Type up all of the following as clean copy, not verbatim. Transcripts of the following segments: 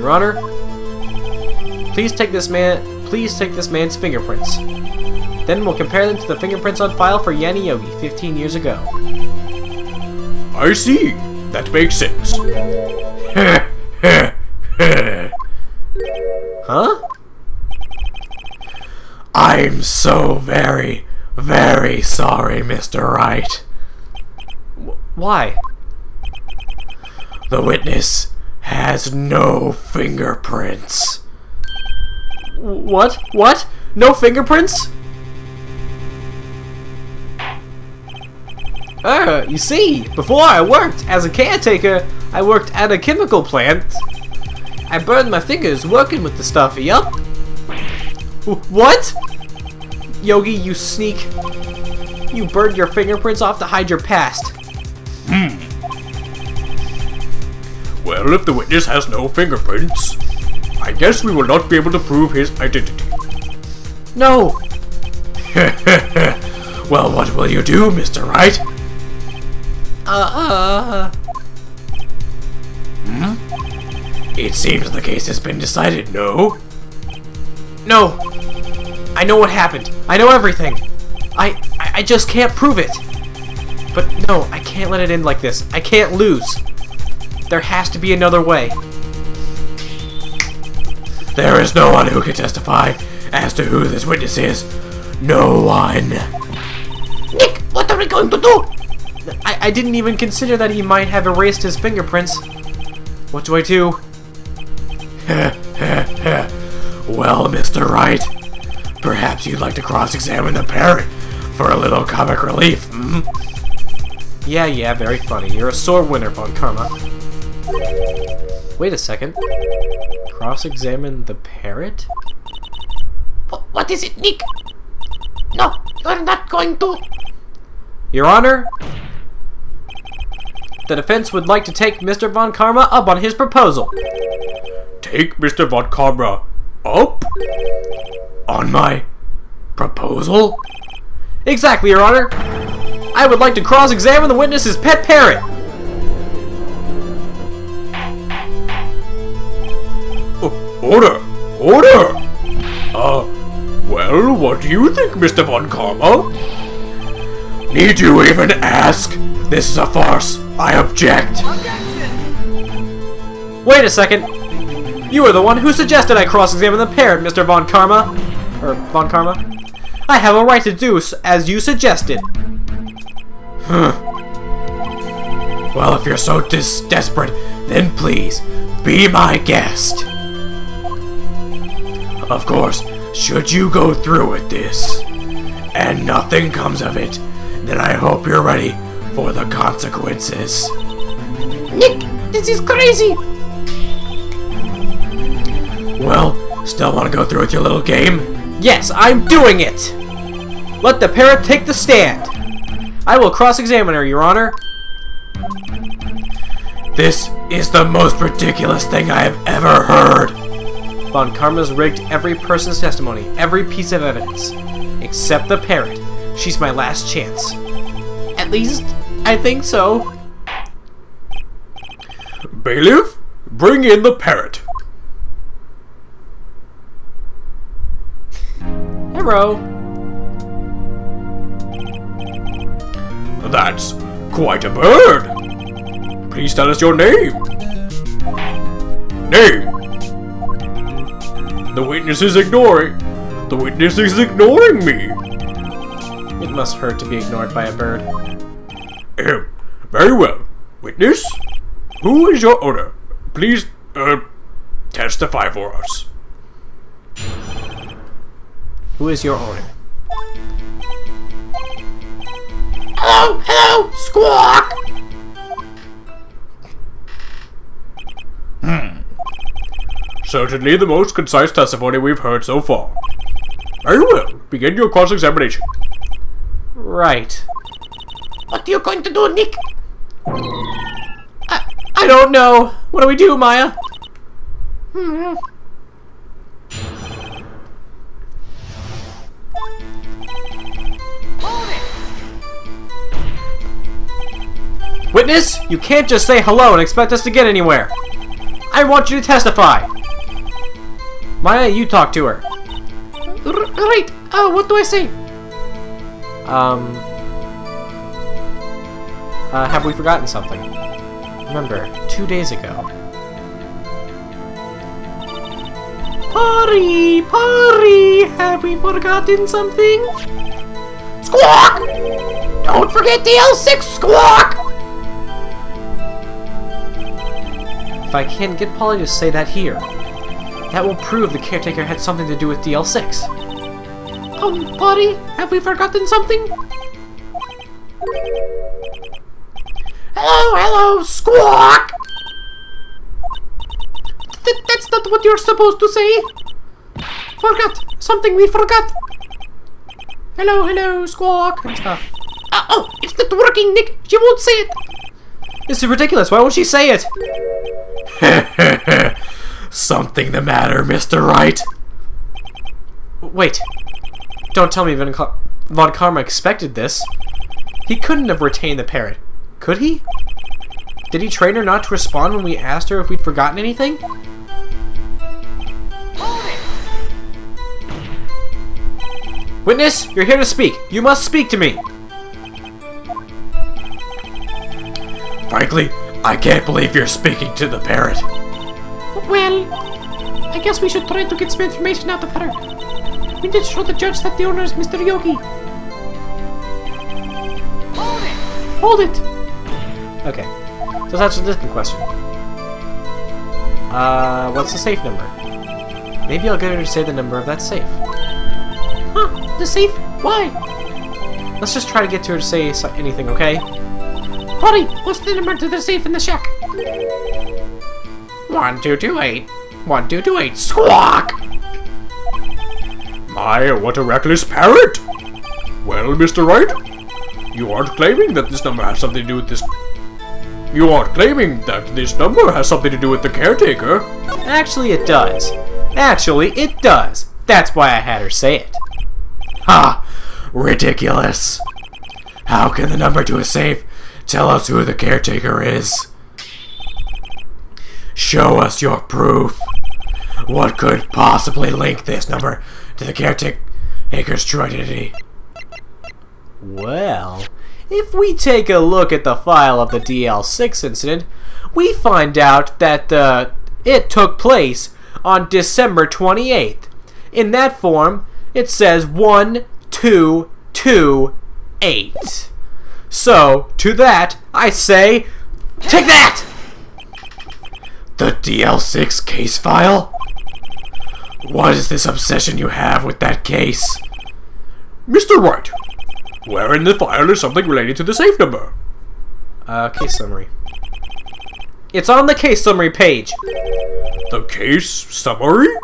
Your Honor, please take this man's fingerprints. Then we'll compare them to the fingerprints on file for JnLgame 15 years ago. I see. That makes sense. Huh? I'm so very, very sorry, Mr. Wright. Why? The witness has no fingerprints. What? What? No fingerprints? You see, before I worked as a caretaker, I worked at a chemical plant. I burned my fingers working with the stuff, yup. What? Yogi, you sneak. You burned your fingerprints off to hide your past. Well, if the witness has no fingerprints, I guess we will not be able to prove his identity. No! Well, what will you do, Mr. Wright? It seems the case has been decided, no? No! I know what happened. I know everything. I just can't prove it. But no, I can't let it end like this. I can't lose. There has to be another way. There is no one who can testify as to who this witness is. No one. Nick, what are we going to do? I didn't even consider that he might have erased his fingerprints. What do I do? Well, Mr. Wright, perhaps you'd like to cross-examine the parrot for a little comic relief, hmm? Yeah, very funny. You're a sore winner, Von Karma. Wait a second. Cross-examine the parrot? What is it, Nick? No, you're not going to. Your Honor, the defense would like to take Mr. Von Karma up on his proposal. Take Mr. Von Karma up? On my proposal? Exactly, Your Honor. I would like to cross-examine the witness's pet parrot. Order! Order! Well, what do you think, Mr. Von Karma? Need you even ask? This is a farce. I object. Wait a second. You are the one who suggested I cross-examine the parrot, Mr. Von Karma. Or Von Karma. I have a right to do as you suggested. Well, if you're so desperate, then please, be my guest. Of course, should you go through with this, and nothing comes of it, then I hope you're ready for the consequences. Nick, this is crazy. Well, still want to go through with your little game? Yes, I'm doing it! Let the parrot take the stand. I will cross-examine her, Your Honor. This is the most ridiculous thing I have ever heard. Von Karma's rigged every person's testimony, every piece of evidence. Except the parrot. She's my last chance. At least, I think so. Bailiff, bring in the parrot. Hero. That's quite a bird. Please tell us your name. Name. The witness is ignoring. The witness is ignoring me. It must hurt to be ignored by a bird. Very well. Witness, who is your owner? Please, testify for us. Who is your owner? Hello, squawk. Certainly the most concise testimony we've heard so far. Very well. Begin your cross-examination. Right. What are you going to do, Nick? I don't know. What do we do, Maya? Witness, you can't just say hello and expect us to get anywhere. I want you to testify. Why don't you talk to her? Right. What do I say? Have we forgotten something? Remember, 2 days ago. Parry, have we forgotten something? Squawk! Don't forget the L6 squawk! If I can get Polly to say that here, that will prove the caretaker had something to do with DL6. Parry, have we forgotten something? Hello, squawk! That's not what you're supposed to say. Forgot. Something we forgot. Hello, squawk. And stuff. It's not working, Nick. She won't say it. This is ridiculous. Why won't she say it? Something the matter, Mr. Wright? Wait. Don't tell me Von Karma expected this. He couldn't have retained the parrot. Could he? Did he train her not to respond when we asked her if we'd forgotten anything? Witness, you're here to speak. You must speak to me. Frankly, I can't believe you're speaking to the parrot. Well, I guess we should try to get some information out of her. We need to show the judge that the owner is Mr. Yogi. Hold it! Okay. So that's a different question. What's the safe number? Maybe I'll get her to say the number of that safe. Huh? The safe? Why? Let's just try to get her to say anything, okay? Hurry! What's the number to the safe in the shack? 1228. 1228. Squawk! My, what a reckless parrot! Well, Mr. Wright, you aren't claiming that this number has something to do with this... You aren't claiming that this number has something to do with the caretaker. Actually, it does. That's why I had her say it. Ha! Ridiculous. How can the number to a safe tell us who the caretaker is? Show us your proof. What could possibly link this number to the caretaker's true identity? Well, if we take a look at the file of the DL6 incident, we find out that it took place on December 28th. In that form, it says 1228. So, to that, I say, take that! The DL6 case file? What is this obsession you have with that case? Mr. Wright, where in the file is something related to the safe number? Case summary. It's on the case summary page. The case summary?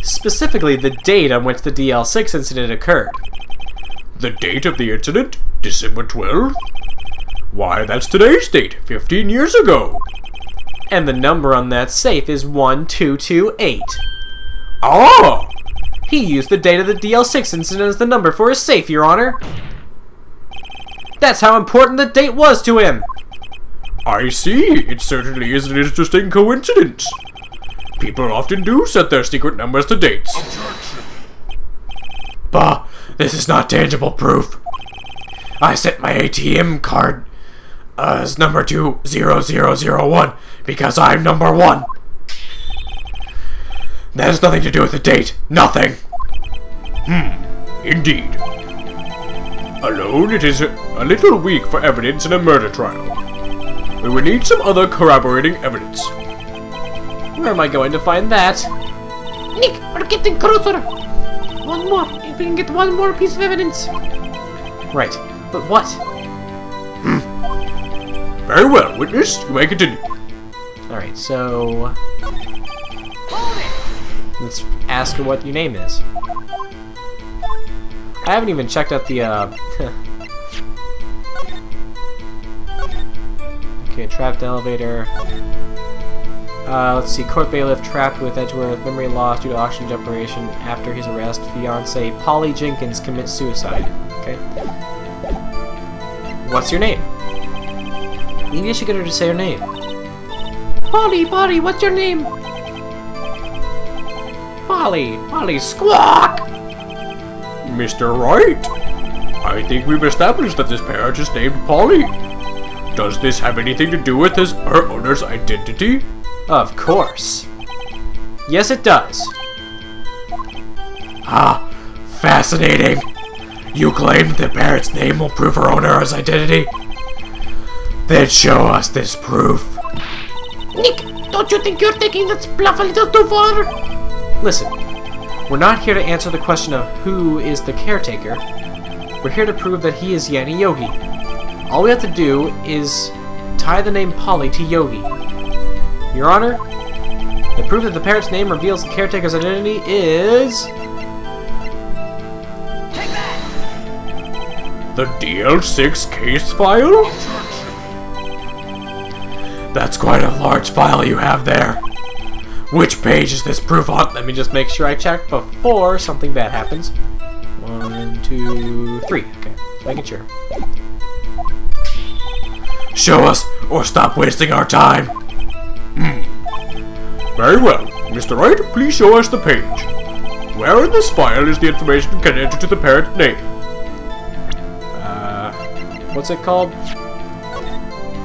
Specifically, the date on which the DL6 incident occurred. The date of the incident? December 12th? Why, that's today's date, 15 years ago. And the number on that safe is 1228. Ah! He used the date of the DL6 incident as the number for his safe, Your Honor. That's how important the date was to him. I see. It certainly is an interesting coincidence. People often do set their secret numbers to dates. Objection. Bah, this is not tangible proof. I set my ATM card as number 20001 because I'm number 1. That has nothing to do with the date. Nothing. Indeed. Alone, it is a little weak for evidence in a murder trial. We will need some other corroborating evidence. Where am I going to find that? Nick, we're getting closer. One more. If we can get one more piece of evidence. Right. But what? Very well, witness. You may continue. Alright, so... let's ask her what your name is. I haven't even checked out the, Okay, trapped elevator. Let's see, court bailiff trapped with Edgeworth, memory lost due to oxygen deprivation after his arrest. Fiancé Polly Jenkins commits suicide. Okay. What's your name? Maybe I should get her to say her name. Polly, what's your name? Polly! Polly, squawk! Mr. Wright, I think we've established that this parrot is named Polly. Does this have anything to do with her owner's identity? Of course. Yes, it does. Ah, fascinating. You claim that the parrot's name will prove her owner's identity? Then show us this proof. Nick, don't you think you're taking this bluff a little too far? Listen, we're not here to answer the question of who is the caretaker. We're here to prove that he is JnLgame. All we have to do is tie the name Polly to Yogi. Your Honor, the proof that the parrot's name reveals the caretaker's identity is... The DL6 case file? That's quite a large file you have there. Which page is this proof on? Let me just make sure I check before something bad happens. 1, 2, 3. Okay, making sure. Show us, or stop wasting our time. Very well. Mr. Wright, please show us the page. Where in this file is the information connected to the parrot's name? What's it called?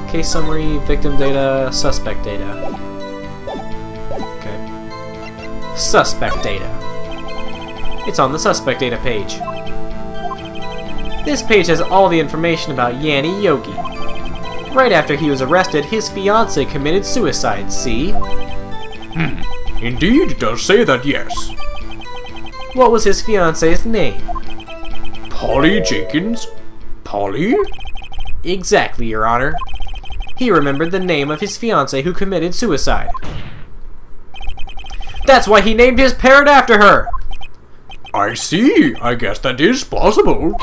Case summary, victim data, suspect data. Okay. Suspect data. It's on the suspect data page. This page has all the information about JnLgame. Right after he was arrested, his fiancée committed suicide, see? Indeed, it does say that, yes. What was his fiancée's name? Polly Jenkins? Polly? Exactly, Your Honor. He remembered the name of his fiancée who committed suicide. That's why he named his parrot after her! I see. I guess that is possible.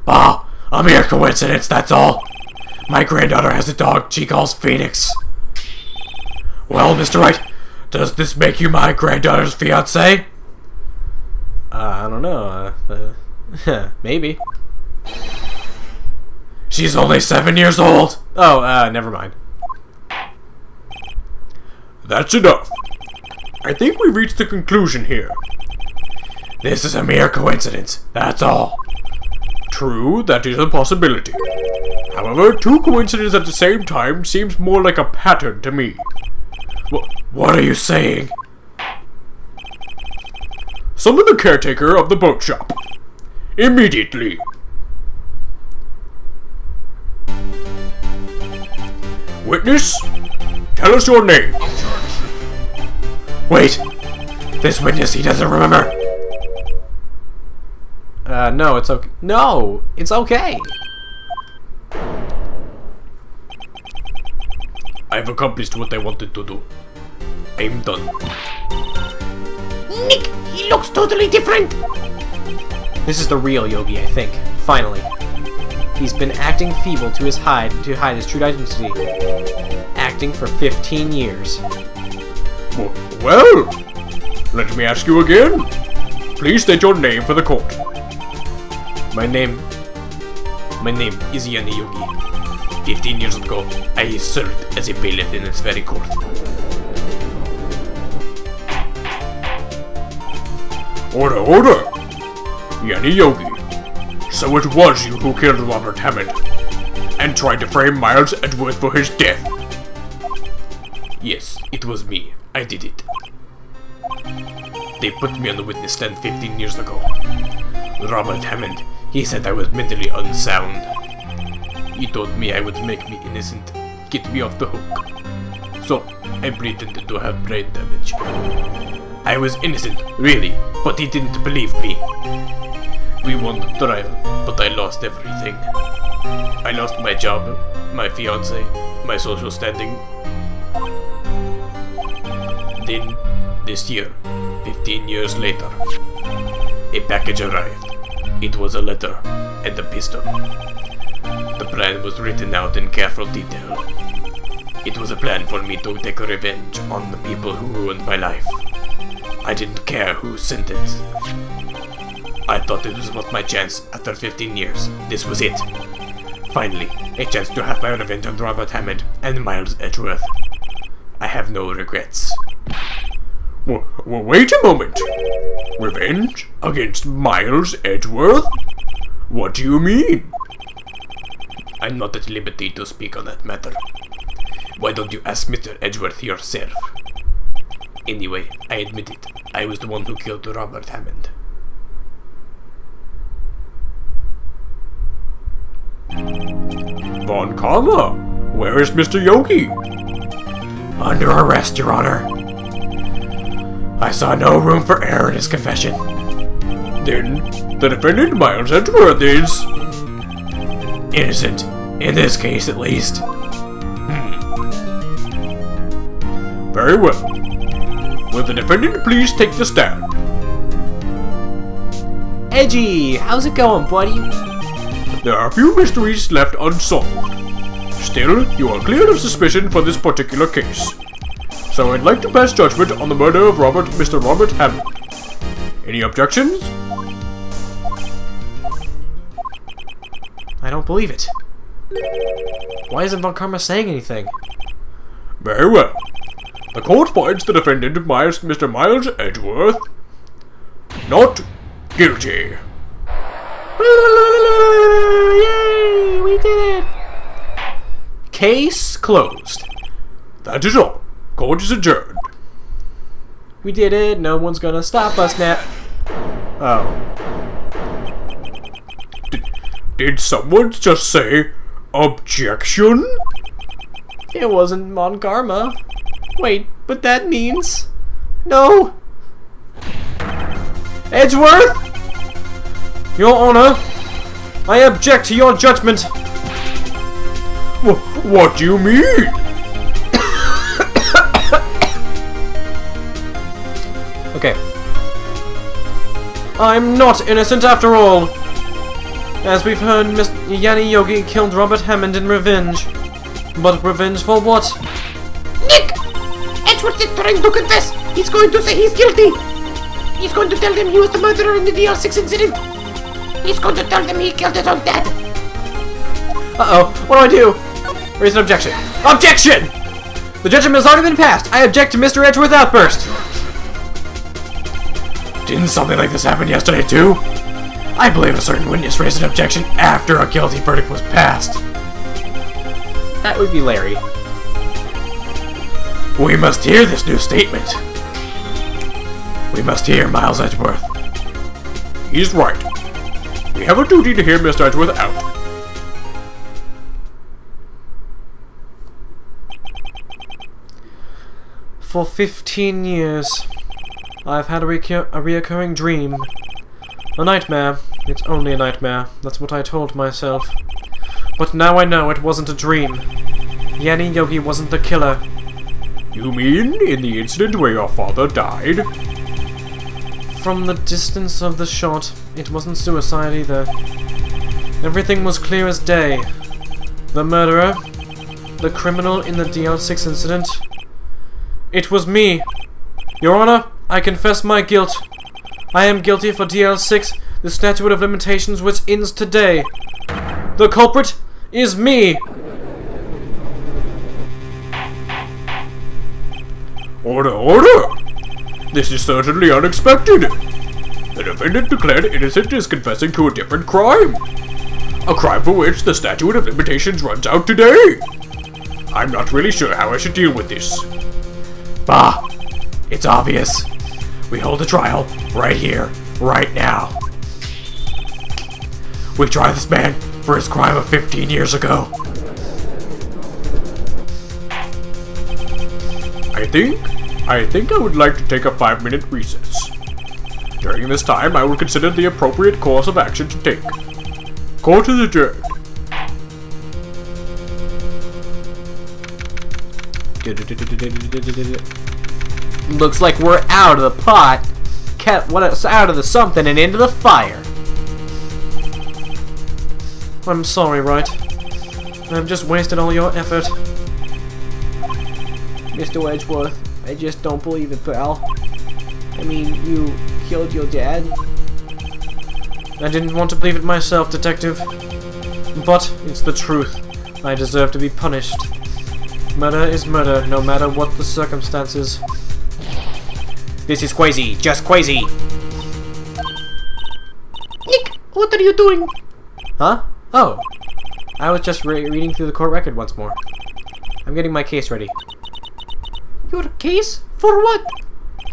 Bah, a mere coincidence, that's all. My granddaughter has a dog she calls Phoenix. Well, Mr. Wright, does this make you my granddaughter's fiancé? I don't know, maybe. She's only 7 years old. Oh, never mind. That's enough. I think we've reached a conclusion here. This is a mere coincidence, that's all. True, that is a possibility. However, two coincidences at the same time seems more like a pattern to me. What are you saying? Summon the caretaker of the boat shop. Immediately. Witness, tell us your name. Wait, this witness, he doesn't remember. No, it's okay. No, it's okay. I've accomplished what I wanted to do. I'm done. Nick, he looks totally different. This is the real Yogi, I think. Finally. He's been acting feeble to hide his true identity. Acting for 15 years. Well, let me ask you again. Please state your name for the court. My name is JnLgame. 15 years ago, I served as a bailiff in this very court. Order, order! JnLgame. So it was you who killed Robert Hammond and tried to frame Miles Edgeworth for his death. Yes, it was me. I did it. They put me on the witness stand 15 years ago. Robert Hammond, he said I was mentally unsound. He told me I would make me innocent, get me off the hook. So, I pretended to have brain damage. I was innocent, really, but he didn't believe me. We won the trial, but I lost everything. I lost my job, my fiancé, my social standing. Then, this year, 15 years later, a package arrived. It was a letter and a pistol. The plan was written out in careful detail. It was a plan for me to take revenge on the people who ruined my life. I didn't care who sent it. I thought it was worth my chance after 15 years. This was it. Finally, a chance to have my revenge on Robert Hammond and Miles Edgeworth. I have no regrets. Wait a moment. Revenge against Miles Edgeworth? What do you mean? I'm not at liberty to speak on that matter. Why don't you ask Mr. Edgeworth yourself? Anyway, I admit it. I was the one who killed Robert Hammond. Von Karma, where is Mr. Yogi? Under arrest, Your Honor. I saw no room for error in his confession. Then, the defendant Miles Edgeworth is... innocent. In this case, at least. Very well. Will the defendant please take the stand? Edgy, how's it going, buddy? There are a few mysteries left unsolved. Still, you are cleared of suspicion for this particular case. So I'd like to pass judgment on the murder of Mr. Robert Hammond. Any objections? I don't believe it. Why isn't Von Karma saying anything? Very well. The court finds the defendant, Mr. Miles Edgeworth, not guilty. Yay! We did it! Case closed. That is all. Court is adjourned. We did it. No one's gonna stop us now. Oh. Did someone just say objection? It wasn't Von Karma. Wait, but that means... No! Edgeworth! Your Honor, I object to your judgment. What do you mean? Okay. I'm not innocent after all. As we've heard, Mr. JnLgame killed Robert Hammond in revenge. But revenge for what? Nick! Edgeworth is trying to confess. He's going to say he's guilty. He's going to tell them he was the murderer in the DL6 incident. He's going to tell them he killed his own dad. Uh-oh. What do? Raise an objection. Objection! The judgment has already been passed. I object to Mr. Edgeworth's outburst. Didn't something like this happen yesterday too? I believe a certain witness raised an objection after a guilty verdict was passed. That would be Larry. We must hear this new statement. We must hear Miles Edgeworth. He's right. We have a duty to hear Mr. Edgeworth out. For 15 years, I've had a reoccurring dream. A nightmare. It's only a nightmare. That's what I told myself. But now I know it wasn't a dream. JnLgame wasn't the killer. You mean in the incident where your father died? From the distance of the shot, it wasn't suicide either. Everything was clear as day. The murderer, the criminal in the DL6 incident, it was me. Your Honor, I confess my guilt. I am guilty for DL6, the statute of limitations which ends today. The culprit is me. Order, order! This is certainly unexpected. The defendant declared innocent is confessing to a different crime. A crime for which the statute of limitations runs out today. I'm not really sure how I should deal with this. Bah! It's obvious. We hold a trial right here, right now. We try this man for his crime of 15 years ago. I think I would like to take a 5-minute recess. During this time, I will consider the appropriate course of action to take. Court is adjourned. Looks like we're out of the pot. Kept us out of the something and into the fire. I'm sorry, Wright. I've just wasted all your effort. Mr. Edgeworth, I just don't believe it, pal. I mean, you killed your dad? I didn't want to believe it myself, Detective. But it's the truth. I deserve to be punished. Murder is murder, no matter what the circumstances. This is crazy, just crazy. Nick, what are you doing? Huh? Oh. I was just reading through the court record once more. I'm getting my case ready. Your case? For what?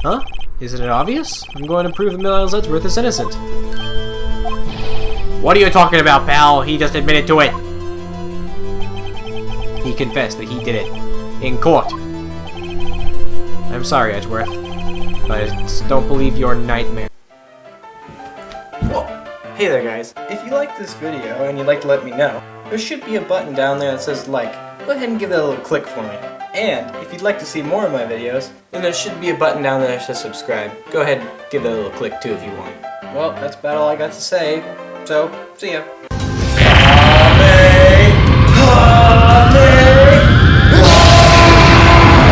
Huh? Isn't it obvious? I'm going to prove that Miles Edgeworth is innocent. What are you talking about, pal? He just admitted to it. He confessed that he did it. In court. I'm sorry, Edgeworth. But I just don't believe your nightmare. Well, hey there guys. If you like this video and you'd like to let me know, there should be a button down there that says like. Go ahead and give that a little click for me. And if you'd like to see more of my videos, then there should be a button down there that says subscribe. Go ahead and give that a little click too if you want. Well, that's about all I got to say. So, see ya.